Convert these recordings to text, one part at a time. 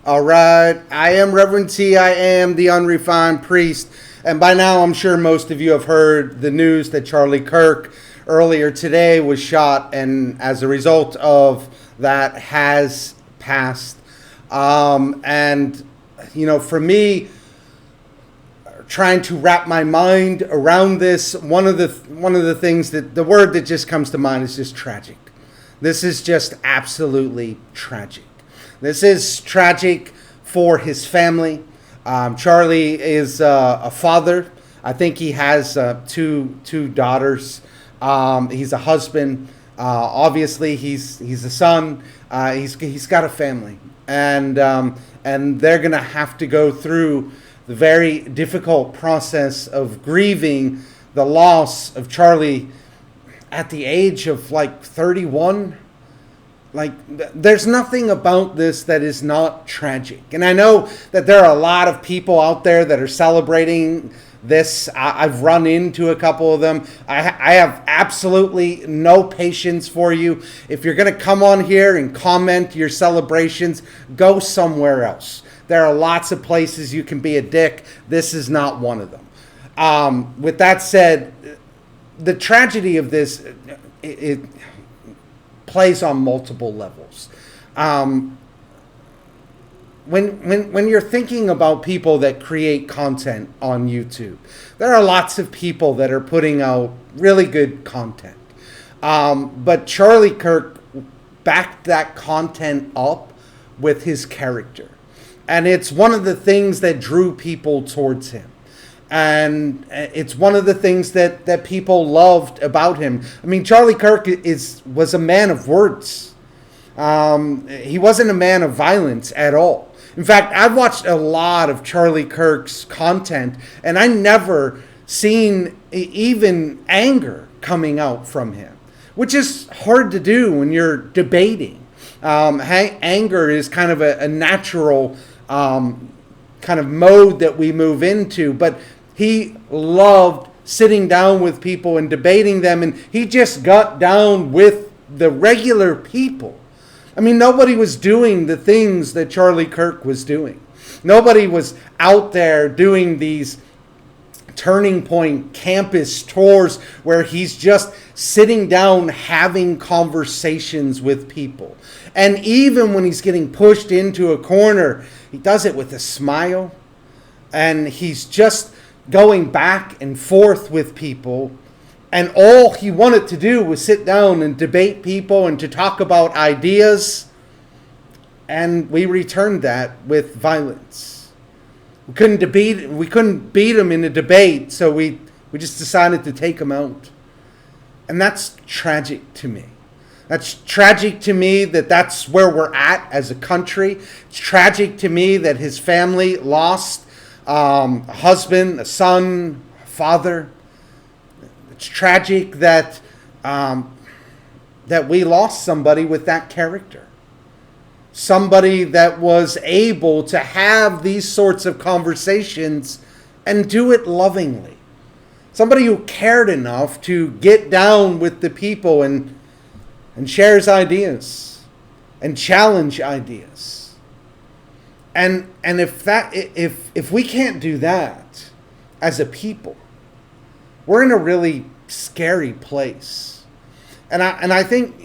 All right, I am Reverend T. I am the unrefined priest. And by now, I'm sure most of you have heard the news that Charlie Kirk earlier today was shot, and as a result of that, has passed. For me, trying to wrap my mind around this, one of the things that the word that just comes to mind is just tragic. This is just absolutely tragic. This is tragic for his family. Charlie is a father. I think he has two daughters. He's a husband. Obviously, he's a son. He's got a family, and they're gonna have to go through the very difficult process of grieving the loss of Charlie at the age of like 31. Like, there's nothing about this that is not tragic. And I know that there are a lot of people out there that are celebrating this. I've run into a couple of them. I have absolutely no patience for you. If you're going to come on here and comment your celebrations, go somewhere else. There are lots of places you can be a dick. This is not one of them. With that said, the tragedy of this, it plays on multiple levels. When you're thinking about people that create content on YouTube, there are lots of people that are putting out really good content. But Charlie Kirk backed that content up with his character. And it's one of the things that drew people towards him. And it's one of the things that people loved about him. I mean, Charlie Kirk was a man of words. He wasn't a man of violence at all. In fact, I've watched a lot of Charlie Kirk's content, and I never seen even anger coming out from him, which is hard to do when you're debating. Anger is kind of a natural kind of mode that we move into, but he loved sitting down with people and debating them, and he just got down with the regular people. I mean, nobody was doing the things that Charlie Kirk was doing. Nobody was out there doing these Turning Point campus tours where he's just sitting down having conversations with people. And even when he's getting pushed into a corner, he does it with a smile, and he's just going back and forth with people. And all he wanted to do was sit down and debate people and to talk about ideas. And we returned that with violence. We couldn't beat him in a debate, so we just decided to take him out. And that's tragic to me. That's tragic to me that that's where we're at as a country. It's tragic to me that his family lost a husband, a son, a father. It's tragic that we lost somebody with that character. Somebody that was able to have these sorts of conversations and do it lovingly. Somebody who cared enough to get down with the people and shares ideas and challenge ideas. And if we can't do that as a people, we're in a really scary place. And I think,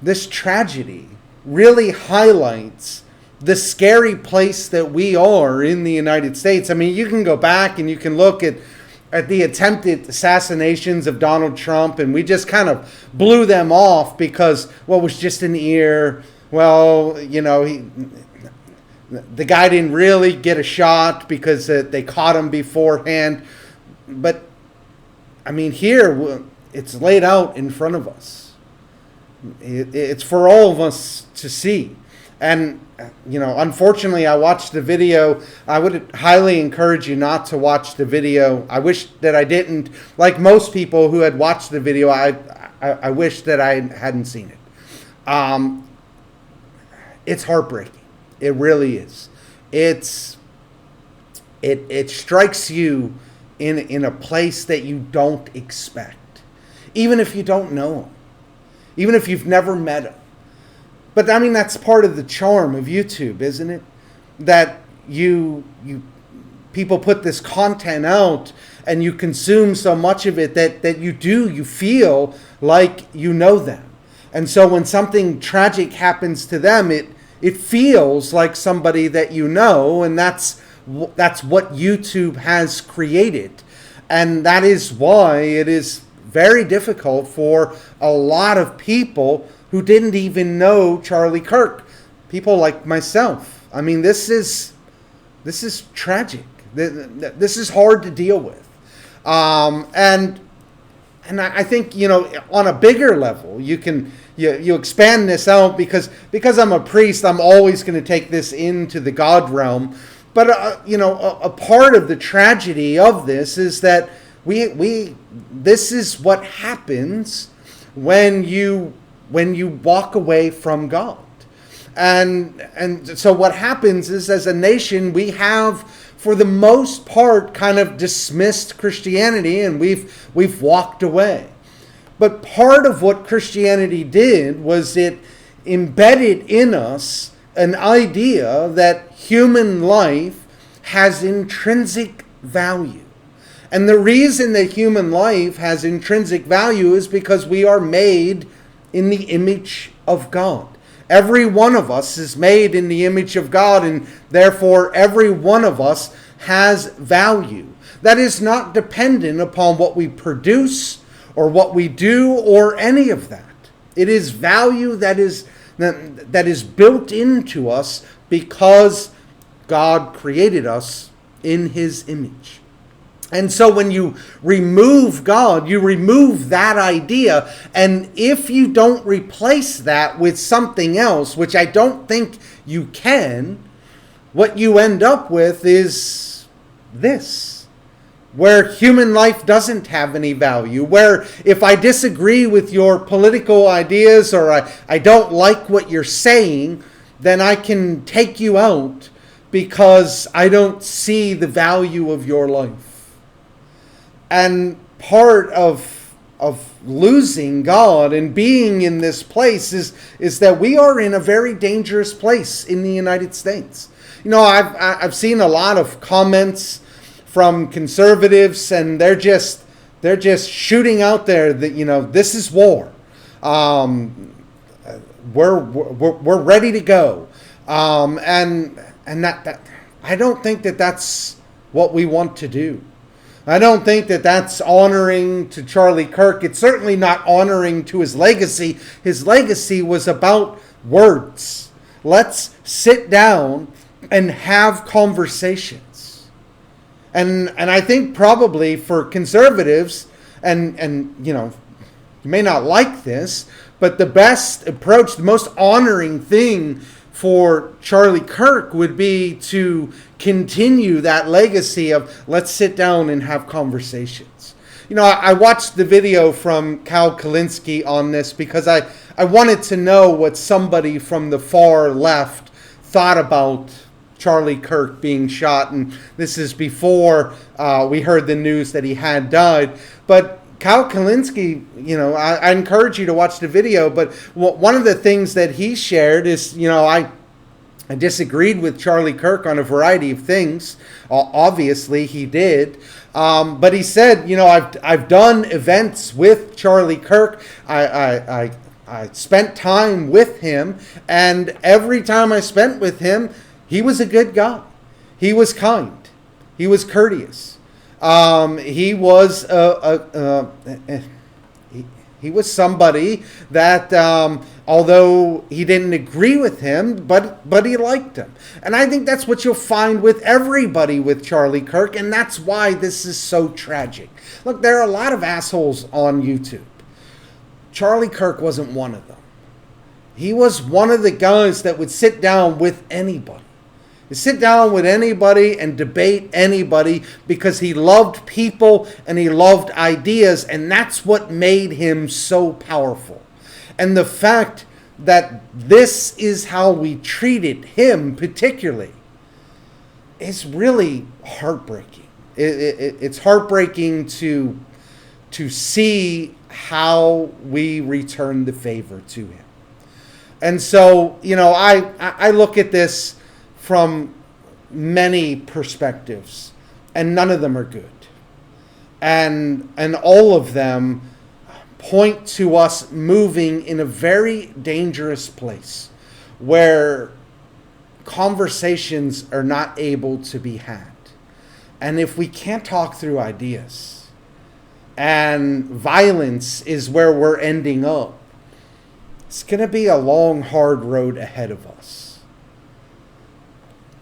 this tragedy really highlights the scary place that we are in the United States. I mean, you can go back and you can look at the attempted assassinations of Donald Trump, and we just kind of blew them off because, well, it was just an ear. Well, the guy didn't really get a shot because they caught him beforehand. But, I mean, here, it's laid out in front of us. It's for all of us to see. And, unfortunately, I watched the video. I would highly encourage you not to watch the video. I wish that I didn't. Like most people who had watched the video, I wish that I hadn't seen it. It's heartbreaking. It really is. It strikes you in a place that you don't expect. Even if you don't know him. Even if you've never met him. But I mean, that's part of the charm of YouTube, isn't it? That you people put this content out and you consume so much of it that you feel like you know them. And so when something tragic happens to them, it feels like somebody that you know, and that's what YouTube has created. And that is why it is very difficult for a lot of people who didn't even know Charlie Kirk. People like myself. I mean, this is tragic. This is hard to deal with. And I think, on a bigger level, you expand this out because I'm a priest, I'm always going to take this into the God realm. But, a part of the tragedy of this is that this is what happens when you walk away from God. And so what happens is, as a nation, we have, for the most part, kind of dismissed Christianity, and we've walked away. But part of what Christianity did was it embedded in us an idea that human life has intrinsic value. And the reason that human life has intrinsic value is because we are made in the image of God. Every one of us is made in the image of God, and therefore every one of us has value. That is not dependent upon what we produce or what we do or any of that. It is value that is built into us because God created us in His image. And so when you remove God, you remove that idea. And if you don't replace that with something else, which I don't think you can, what you end up with is this, where human life doesn't have any value, where if I disagree with your political ideas or I don't like what you're saying, then I can take you out because I don't see the value of your life. And part of losing God and being in this place is that we are in a very dangerous place in the United States. I've seen a lot of comments from conservatives, and they're just shooting out there that this is war. We're ready to go, and that I don't think that that's what we want to do. I don't think that that's honoring to Charlie Kirk. It's certainly not honoring to his legacy. His legacy was about words. Let's sit down and have conversations. And I think probably for conservatives, and you may not like this, but the best approach, the most honoring thing for Charlie Kirk would be to continue that legacy of let's sit down and have conversations. I watched the video from Cal Kalinske on this because I wanted to know what somebody from the far left thought about Charlie Kirk being shot. And this is before we heard the news that he had died. But Cal Kalinske, I encourage you to watch the video, but one of the things that he shared is, I disagreed with Charlie Kirk on a variety of things. Obviously, he did. But he said, I've done events with Charlie Kirk. I spent time with him, and every time I spent with him, he was a good guy. He was kind. He was courteous. He was he was somebody that, although he didn't agree with him, but he liked him. And I think that's what you'll find with everybody with Charlie Kirk, and that's why this is so tragic. Look, there are a lot of assholes on YouTube. Charlie Kirk wasn't one of them. He was one of the guys that would sit down with anybody. Sit down with anybody and debate anybody because he loved people and he loved ideas, and that's what made him so powerful. And the fact that this is how we treated him particularly is really heartbreaking. It's heartbreaking to see how we return the favor to him. And so, I look at this from many perspectives, and none of them are good. And all of them point to us moving in a very dangerous place where conversations are not able to be had. And if we can't talk through ideas, and violence is where we're ending up, it's going to be a long, hard road ahead of us.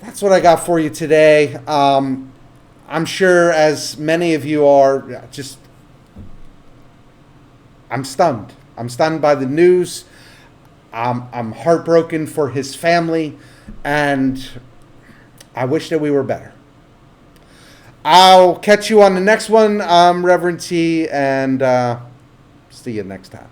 That's what I got for you today. I'm sure, as many of you are, I'm stunned. I'm stunned by the news. I'm heartbroken for his family, and I wish that we were better. I'll catch you on the next one, Reverend T, and see you next time.